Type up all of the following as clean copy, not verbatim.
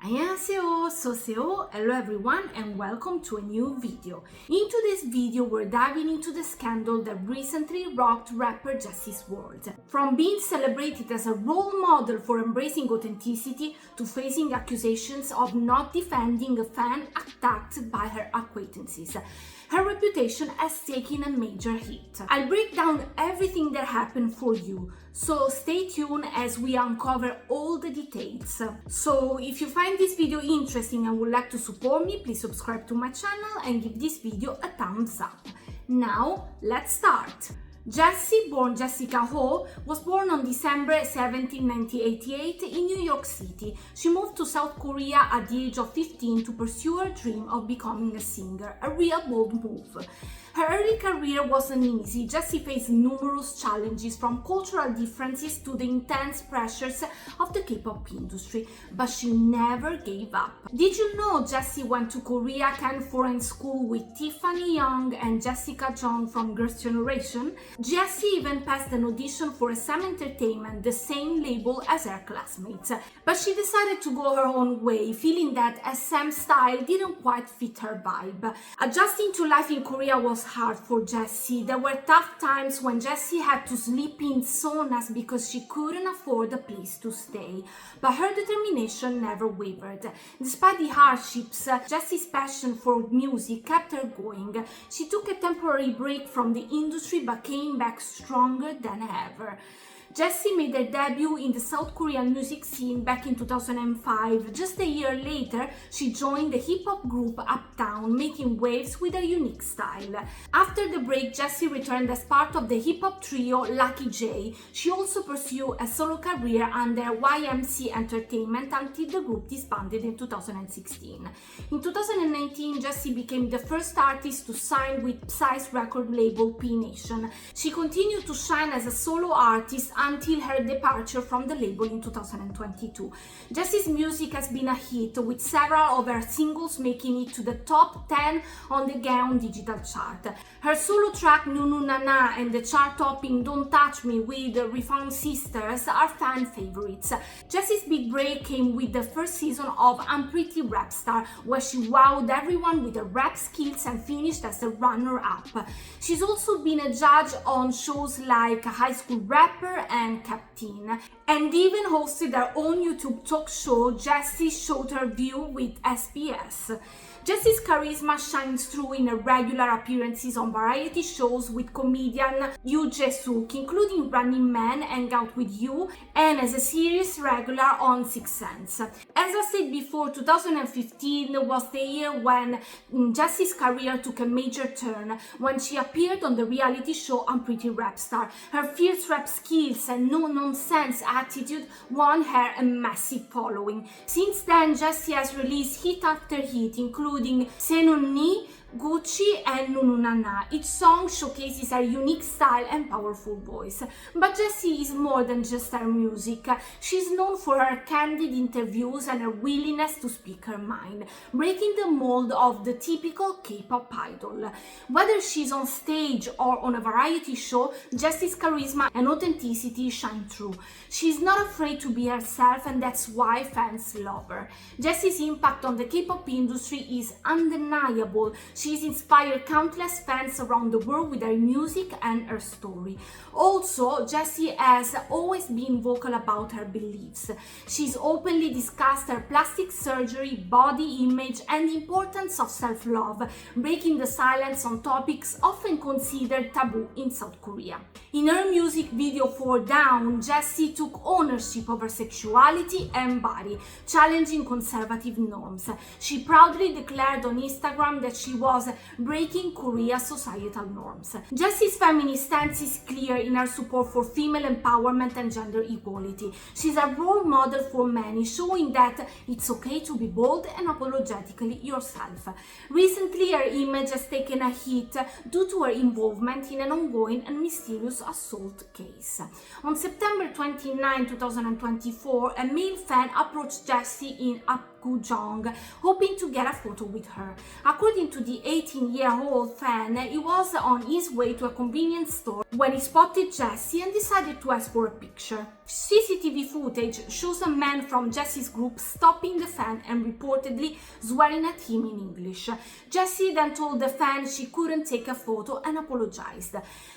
안녕하세요, Soseo, hello everyone and welcome to a new video. In today's video we're diving into the scandal that recently rocked rapper Jessi's world. From being celebrated as a role model for embracing authenticity to facing accusations of not defending a fan attacked by her acquaintances, her reputation has taken a major hit. I'll break down everything that happened for you, so stay tuned as we uncover all the details. So if you find this video interesting and would like to support me, please subscribe to my channel and give this video a thumbs up. Now, let's start. Jessi, born Jessica Ho, was born on December 17, 1988 in New York City. She moved to South Korea at the age of 15 to pursue her dream of becoming a singer, a real bold move. Her early career wasn't easy. Jessi faced numerous challenges, from cultural differences to the intense pressures of the K-pop industry, but she never gave up. Did you know Jessi went to Korea Can Foreign School with Tiffany Young and Jessica Jung from Girls' Generation? Jessi even passed an audition for SM Entertainment, the same label as her classmates, but she decided to go her own way, feeling that SM style didn't quite fit her vibe. Adjusting to life in Korea was hard for Jessi. There were tough times when Jessi had to sleep in saunas because she couldn't afford a place to stay, but her determination never wavered. Despite the hardships, Jessi's passion for music kept her going. She took a temporary break from the industry but came back stronger than ever. Jessi made her debut in the South Korean music scene back in 2005. Just a year later, she joined the hip-hop group Uptown, making waves with her unique style. After the break, Jessi returned as part of the hip-hop trio Lucky J. She also pursued a solo career under YMC Entertainment until the group disbanded in 2016. In 2019, Jessi became the first artist to sign with Psy's record label P Nation. She continued to shine as a solo artist until her departure from the label in 2022. Jessi's music has been a hit, with several of her singles making it to the top 10 on the Gaon digital chart. Her solo track Nunu Nana and the chart-topping Don't Touch Me with the Refound Sisters are fan favorites. Jessi's big break came with the first season of I'm Pretty Rap Star, where she wowed everyone with her rap skills and finished as a runner-up. She's also been a judge on shows like High School Rapper and Captain, and even hosted her own YouTube talk show, Jessi Showed Her View with SBS. Jessi's charisma shines through in her regular appearances on variety shows with comedian Yoo Jae-suk, including Running Man, Hang Out With You, and as a series regular on Sixth Sense. As I said before, 2015 was the year when Jessi's career took a major turn, when she appeared on the reality show I'm Pretty Rap Star. Her fierce rap skills and no-nonsense attitude won her a massive following. Since then, Jessi has released hit after hit, including Senonni, Gucci and Nunu Nana. Each song showcases her unique style and powerful voice. But Jessi is more than just her music. She's known for her candid interviews and her willingness to speak her mind, breaking the mold of the typical K-pop idol. Whether she's on stage or on a variety show, Jessi's charisma and authenticity shine through. She's not afraid to be herself, and that's why fans love her. Jessi's impact on the K-pop industry is undeniable. She's inspired countless fans around the world with her music and her story. Also, Jessi has always been vocal about her beliefs. She's openly discussed her plastic surgery, body image, and the importance of self-love, breaking the silence on topics often considered taboo in South Korea. In her music video for Down, Jessi took ownership of her sexuality and body, challenging conservative norms. She proudly declared on Instagram that she was breaking Korea's societal norms. Jessi's feminist stance is clear in her support for female empowerment and gender equality. She's a role model for many, showing that it's okay to be bold and unapologetically yourself. Recently, her image has taken a hit due to her involvement in an ongoing and mysterious assault case. On September 29, 2024, a male fan approached Jessi in Apgujeong, hoping to get a photo with her. According to the 18-year-old fan, he was on his way to a convenience store when he spotted Jessi and decided to ask for a picture. CCTV footage shows a man from Jessi's group stopping the fan and reportedly swearing at him in English. Jessi then told the fan she couldn't take a photo and apologized.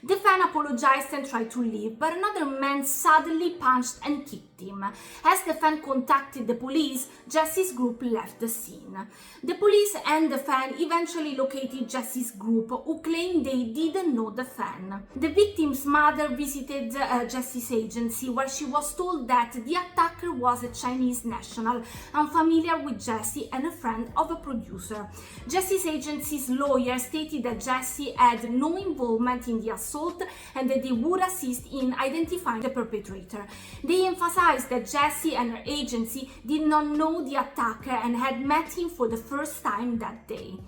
The fan apologized and tried to leave, but another man suddenly punched and kicked him. As the fan contacted the police, Jessi's group left the scene. The police and the fan eventually located Jessi's group, who claimed they didn't know the fan. The victim's mother visited Jessi's agency, where she was told that the attacker was a Chinese national, unfamiliar with Jessi and a friend of a producer. Jessi's agency's lawyer stated that Jessi had no involvement in the assault and that they would assist in identifying the perpetrator. They emphasized that Jessi and her agency did not know the attacker and had met him for the first time that day.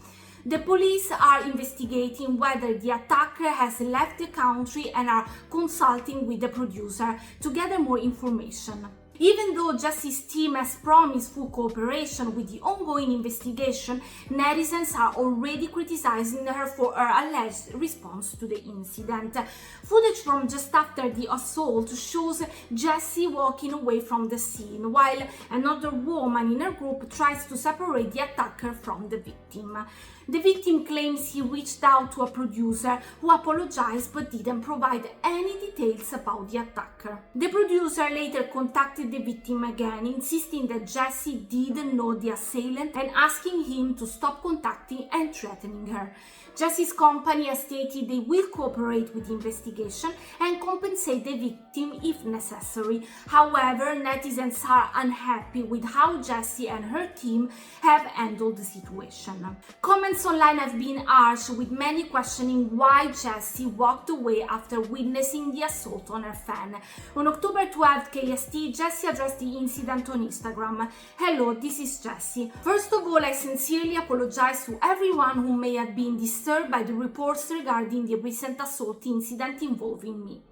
The police are investigating whether the attacker has left the country and are consulting with the producer to gather more information. Even though Jessi's team has promised full cooperation with the ongoing investigation, netizens are already criticizing her for her alleged response to the incident. Footage from just after the assault shows Jessi walking away from the scene, while another woman in her group tries to separate the attacker from the victim. The victim claims he reached out to a producer who apologized but didn't provide any details about the attacker. The producer later contacted the victim again, insisting that Jessi didn't know the assailant and asking him to stop contacting and threatening her. Jessi's company has stated they will cooperate with the investigation and compensate the victim if necessary. However, netizens are unhappy with how Jessi and her team have handled the situation. Comments online have been harsh, with many questioning why Jessi walked away after witnessing the assault on her fan. On October 12th KST, Jessi addressed the incident on Instagram. "Hello, this is Jessi. First of all, I sincerely apologize to everyone who may have been disturbed by the reports regarding the recent assault incident involving me.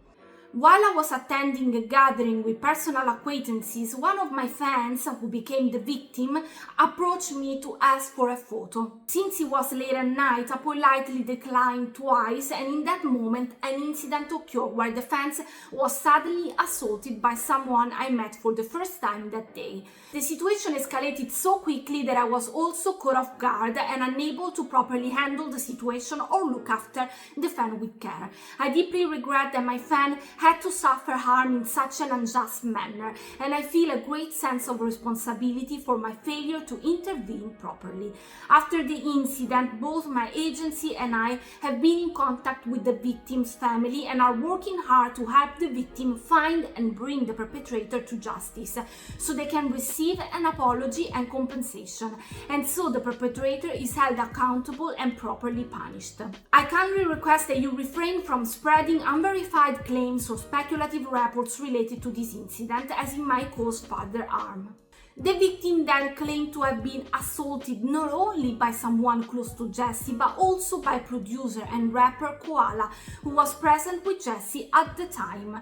While I was attending a gathering with personal acquaintances, one of my fans, who became the victim, approached me to ask for a photo. Since it was late at night, I politely declined twice, and in that moment an incident occurred where the fan was suddenly assaulted by someone I met for the first time that day. The situation escalated so quickly that I was also caught off guard and unable to properly handle the situation or look after the fan with care. I deeply regret that my fan had to suffer harm in such an unjust manner, and I feel a great sense of responsibility for my failure to intervene properly. After the incident, both my agency and I have been in contact with the victim's family and are working hard to help the victim find and bring the perpetrator to justice, so they can receive an apology and compensation, and so the perpetrator is held accountable and properly punished. I kindly request that you refrain from spreading unverified claims or speculative reports related to this incident, as it might cause further harm." The victim then claimed to have been assaulted not only by someone close to Jessi, but also by producer and rapper Koala, who was present with Jessi at the time.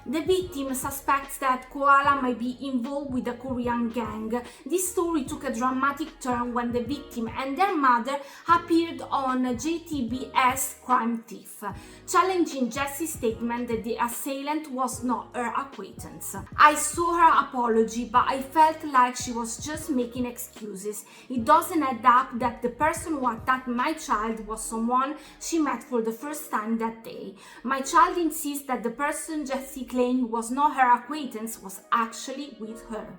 The victim suspects that Koala might be involved with a Korean gang. This story took a dramatic turn when the victim and their mother appeared on JTBS Crime Thief, challenging Jessi's statement that the assailant was not her acquaintance. "I saw her apology, but I felt like she was just making excuses. It doesn't add up that the person who attacked my child was someone she met for the first time that day. My child insists that the person Jessi claimed was not her acquaintance was actually with her."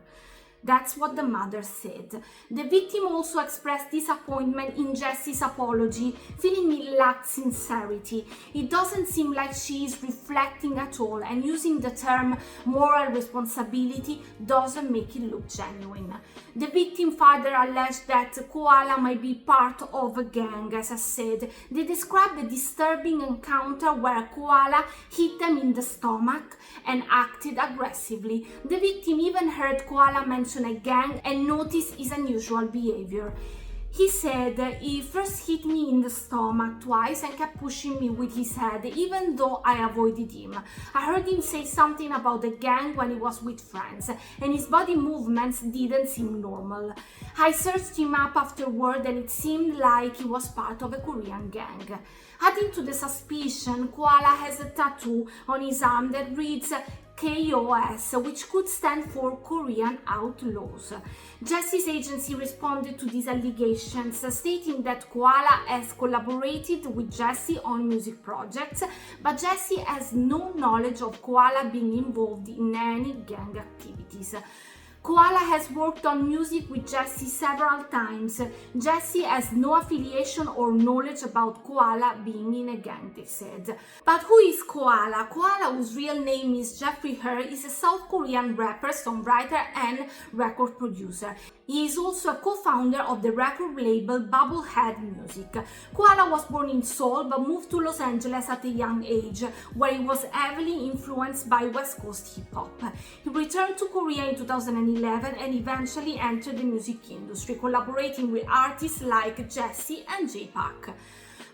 That's what the mother said. The victim also expressed disappointment in Jessi's apology, feeling it lacked sincerity. It doesn't seem like she is reflecting at all, and using the term moral responsibility doesn't make it look genuine. The victim further alleged that Koala might be part of a gang. As I said, they described a disturbing encounter where Koala hit them in the stomach and acted aggressively. The victim even heard Koala mention a gang and noticed his unusual behavior. He said he first hit me in the stomach twice and kept pushing me with his head, even though I avoided him. I heard him say something about the gang when he was with friends, and his body movements didn't seem normal. I searched him up afterward, and it seemed like he was part of a Korean gang. Adding to the suspicion, Koala has a tattoo on his arm that reads KOS, which could stand for Korean Outlaws. Jessi's agency responded to these allegations, stating that Koala has collaborated with Jessi on music projects, but Jessi has no knowledge of Koala being involved in any gang activities. Koala has worked on music with Jessi several times. Jessi has no affiliation or knowledge about Koala being in a gang, they said. But who is Koala? Koala, whose real name is Jeffrey Her, is a South Korean rapper, songwriter, and record producer. He is also a co-founder of the record label Bubblehead Music. Koala was born in Seoul but moved to Los Angeles at a young age, where he was heavily influenced by West Coast hip-hop. He returned to Korea in 2011 and eventually entered the music industry, collaborating with artists like Jessi and J-Park.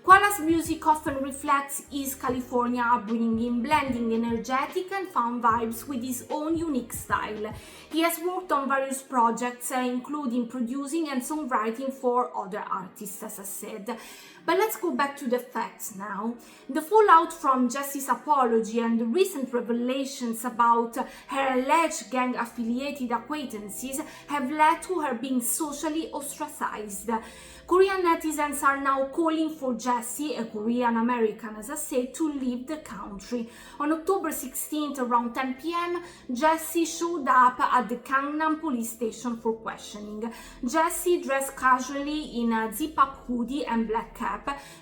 Koala's music often reflects his California upbringing, blending energetic and fun vibes with his own unique style. He has worked on various projects, including producing and songwriting for other artists, as I said. But let's go back to the facts now. The fallout from Jessi's apology and the recent revelations about her alleged gang-affiliated acquaintances have led to her being socially ostracized. Korean netizens are now calling for Jessi, a Korean American as I said, to leave the country. On October 16th, around 10 p.m., Jessi showed up at the Gangnam police station for questioning. Jessi, dressed casually in a zip-up hoodie and black cap,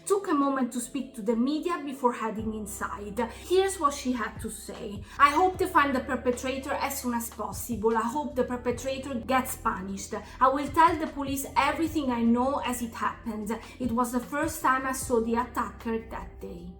took a moment to speak to the media before heading inside. Here's what she had to say. "I hope to find the perpetrator as soon as possible. I hope the perpetrator gets punished. I will tell the police everything I know as it happened. It was the first time I saw the attacker that day."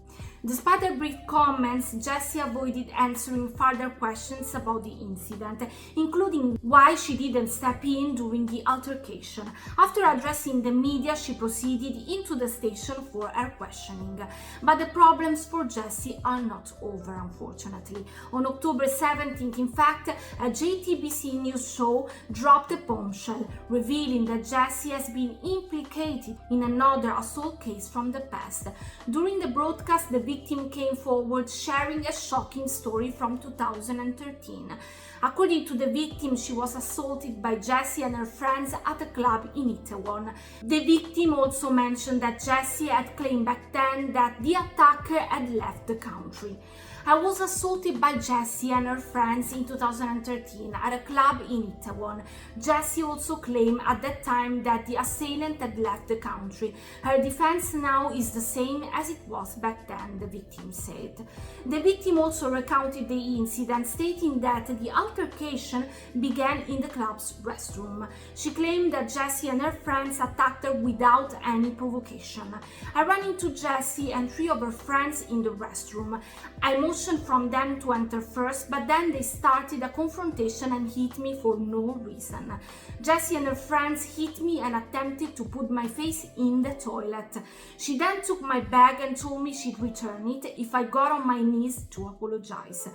Despite her brief comments, Jessi avoided answering further questions about the incident, including why she didn't step in during the altercation. After addressing the media, she proceeded into the station for her questioning. But the problems for Jessi are not over, unfortunately. On October 17th, in fact, a JTBC news show dropped a bombshell, revealing that Jessi has been implicated in another assault case from the past. During the broadcast, the victim came forward sharing a shocking story from 2013. According to the victim, she was assaulted by Jessi and her friends at a club in Itaewon. The victim also mentioned that Jessi had claimed back then that the attacker had left the country. "I was assaulted by Jessi and her friends in 2013 at a club in Itaewon." Jessi also claimed at that time that the assailant had left the country. Her defense now is the same as it was back then, the victim said. The victim also recounted the incident, stating that the altercation began in the club's restroom. She claimed that Jessi and her friends attacked her without any provocation. "I ran into Jessi and 3 of her friends in the restroom. I motioned from them to enter first, but then they started a confrontation and hit me for no reason. Jessi and her friends hit me and attempted to put my face in the toilet. She then took my bag and told me she'd return it if I got on my knees to apologize."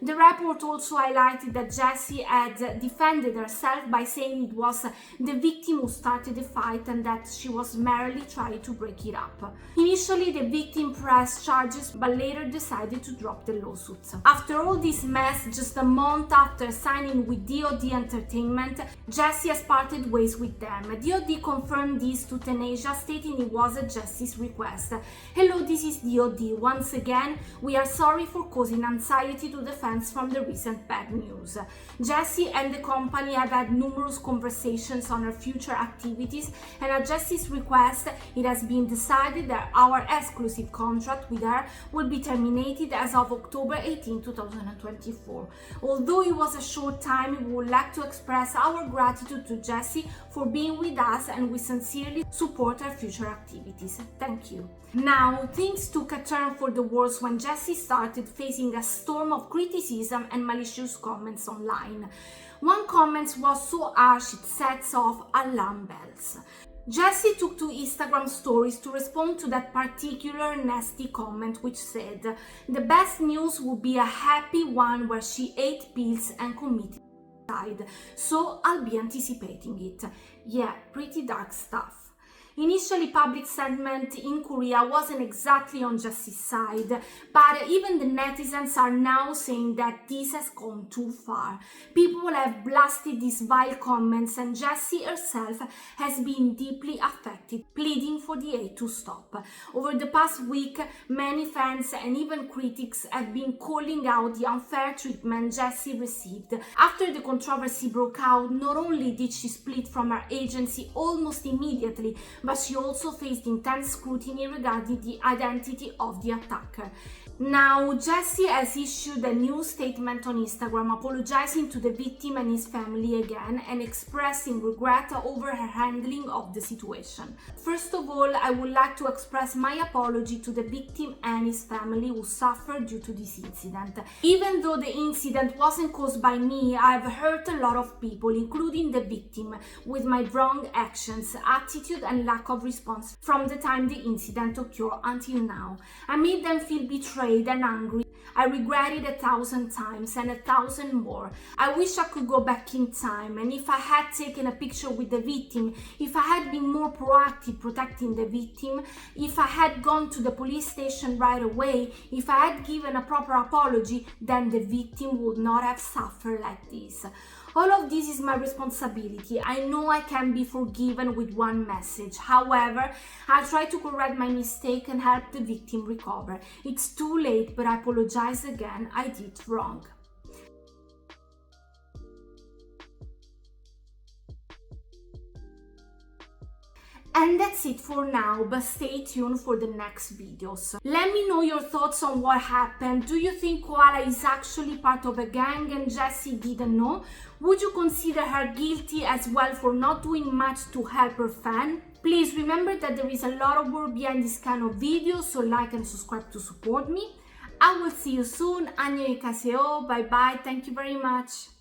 The report also highlighted that Jessi had defended herself by saying it was the victim who started the fight and that she was merely trying to break it up. Initially, the victim pressed charges but later decided to drop the lawsuits. After all this mess, just a month after signing with DoD Entertainment, Jessi has parted ways with them. DoD confirmed this to Tenasia, stating it was at Jessi's request. "Hello, this is DoD. Once again, we are sorry for causing anxiety to the fans from the recent bad news. Jessi and the company have had numerous conversations on her future activities, and at Jessi's request, it has been decided that our exclusive contract with her will be terminated as of October 18, 2024. Although it was a short time, we would like to express our gratitude to Jessi for being with us, and we sincerely support her future activities. Thank you." Now, things took a turn for the worse when Jessi started facing a storm of criticism and malicious comments online. One comment was so harsh it sets off alarm bells. Jessi took to Instagram stories to respond to that particular nasty comment, which said, "The best news would be a happy one where she ate pills and committed suicide, so I'll be anticipating it." Yeah, pretty dark stuff. Initially, public sentiment in Korea wasn't exactly on Jessi's side, but even the netizens are now saying that this has gone too far. People have blasted these vile comments, and Jessi herself has been deeply affected, pleading for the hate to stop. Over the past week, many fans and even critics have been calling out the unfair treatment Jessi received. After the controversy broke out, not only did she split from her agency almost immediately, but she also faced intense scrutiny regarding the identity of the attacker. Now, Jessi has issued a new statement on Instagram apologizing to the victim and his family again and expressing regret over her handling of the situation. First of all, I would like to express my apology to the victim and his family who suffered due to this incident. Even though the incident wasn't caused by me, I've hurt a lot of people, including the victim, with my wrong actions, attitude and lack of response from the time the incident occurred until now. I made them feel betrayed and angry. I regret it 1,000 times and 1,000 more. I wish I could go back in time, and if I had taken a picture with the victim, if I had been more proactive protecting the victim, if I had gone to the police station right away, if I had given a proper apology, then the victim would not have suffered like this. All of this is my responsibility. I know I can be forgiven with one message. However, I'll try to correct my mistake and help the victim recover. It's too late, but I apologize again. I did wrong. And that's it for now, but stay tuned for the next videos. Let me know your thoughts on what happened. Do you think Koala is actually part of a gang and Jessi didn't know? Would you consider her guilty as well for not doing much to help her fan? Please remember that there is a lot of work behind this kind of videos, so like and subscribe to support me. I will see you soon. 안녕히 가세요. Bye bye. Thank you very much.